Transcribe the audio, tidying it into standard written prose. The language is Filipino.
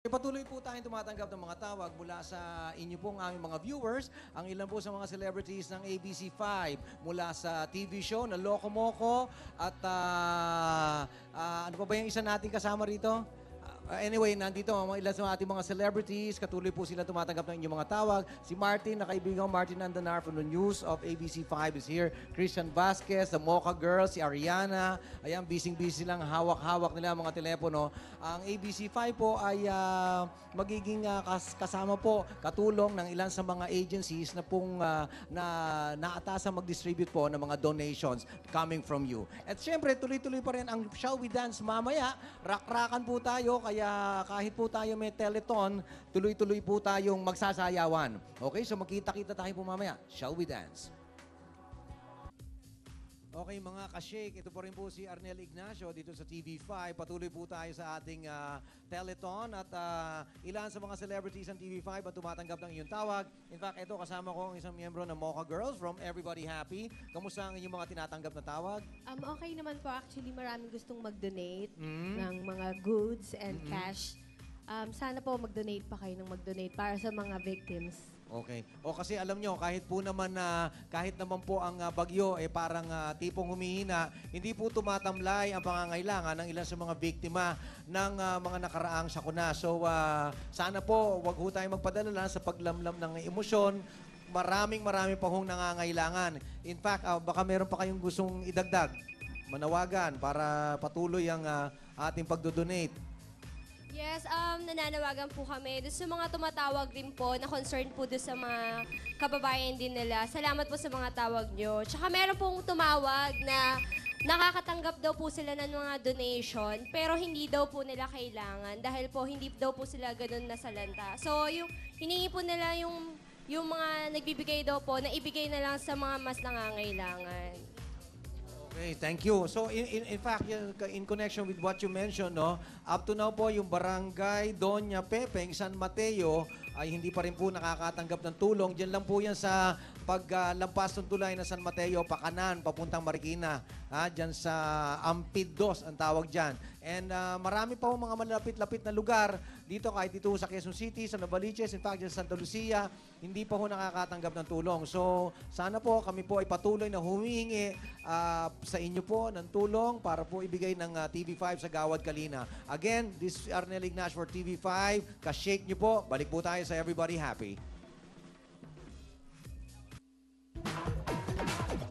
Patuloy po tayong tumatanggap ng mga tawag mula sa inyo pong aming mga viewers. Ang ilan po sa mga celebrities ng ABC5 mula sa TV show na Loco Moco at ano pa ba yung isa nating kasama rito? Anyway, nandito ang ilan sa ating mga celebrities. Katuloy po sila tumatanggap ng inyong mga tawag. Si Martin, na kaibigan Martin Andanar from the News of ABC5 is here. Christian Vasquez, the Mocha Girls, si Ariana. Ayan, busy-busy lang. Hawak-hawak nila ang mga telepono. Ang ABC5 po ay magiging kasama po, katulong ng ilan sa mga agencies na pong naatasan mag-distribute po ng mga donations coming from you. At syempre, tuloy-tuloy pa rin ang Shall We Dance mamaya. Rak-rakan po tayo, kaya kahit po tayo may teleton, tuloy-tuloy po tayong magsasayawan. Okay, so magkita-kita tayo po mamaya. Shall We Dance? Okay mga ka-shake, ito po rin po si Arnel Ignacio dito sa TV5. Patuloy po tayo sa ating teleton at ilan sa mga celebrities ng TV5 ang tumatanggap ng iyong tawag. In fact, ito kasama ko ang isang miyembro ng Mocha Girls from Everybody Happy. Kamusta ang inyong mga tinatanggap na tawag? Okay naman po. Actually, maraming gustong mag-donate ng mga goods and cash. Sana po mag-donate pa kayo ng mag-donate para sa mga victims. Okay. O kasi alam nyo, kahit po naman kahit naman po ang bagyo parang tipong humihina, hindi po tumatamlay ang pangangailangan ng ilan sa mga biktima ng mga nakaraang sakuna. So sana po wag ho tayong magpadala sa paglamlam ng emosyon. Maraming pa hong nangangailangan. In fact, baka meron pa kayong gustong idagdag, manawagan para patuloy ang ating pagdodonate. Yes, nananawagan po kami. Doon sa mga tumatawag din po, na concerned po doon sa mga kababayan din nila. Salamat po sa mga tawag nyo. Tsaka meron pong tumawag na nakakatanggap daw po sila ng mga donation, pero hindi daw po nila kailangan dahil po hindi daw po sila ganun nasalanta. So, yung hiningi po nila yung mga nagbibigay daw po, na ibigay na lang sa mga mas nangangailangan. Okay, thank you. So in fact, in connection with what you mentioned, no, up to now po yung Barangay Doña Pepeng, San Mateo ay hindi pa rin po nakakatanggap ng tulong. Diyan lang po yan sa paglampas ng tulay ng San Mateo, pakanan, papuntang Marikina. Diyan sa Ampid 2 ang tawag diyan. And marami pa po mga malapit-lapit na lugar dito, kahit dito sa Quezon City, sa Novaliches, in fact, dyan sa Santa Lucia, hindi pa po nakakatanggap ng tulong. So, sana po kami po ay patuloy na humingi sa inyo po ng tulong para po ibigay ng TV5 sa Gawad Kalina. Again, this is Arnel Ignacio for TV5. Ka-shake nyo po. Balik po tayo sa Everybody Happy.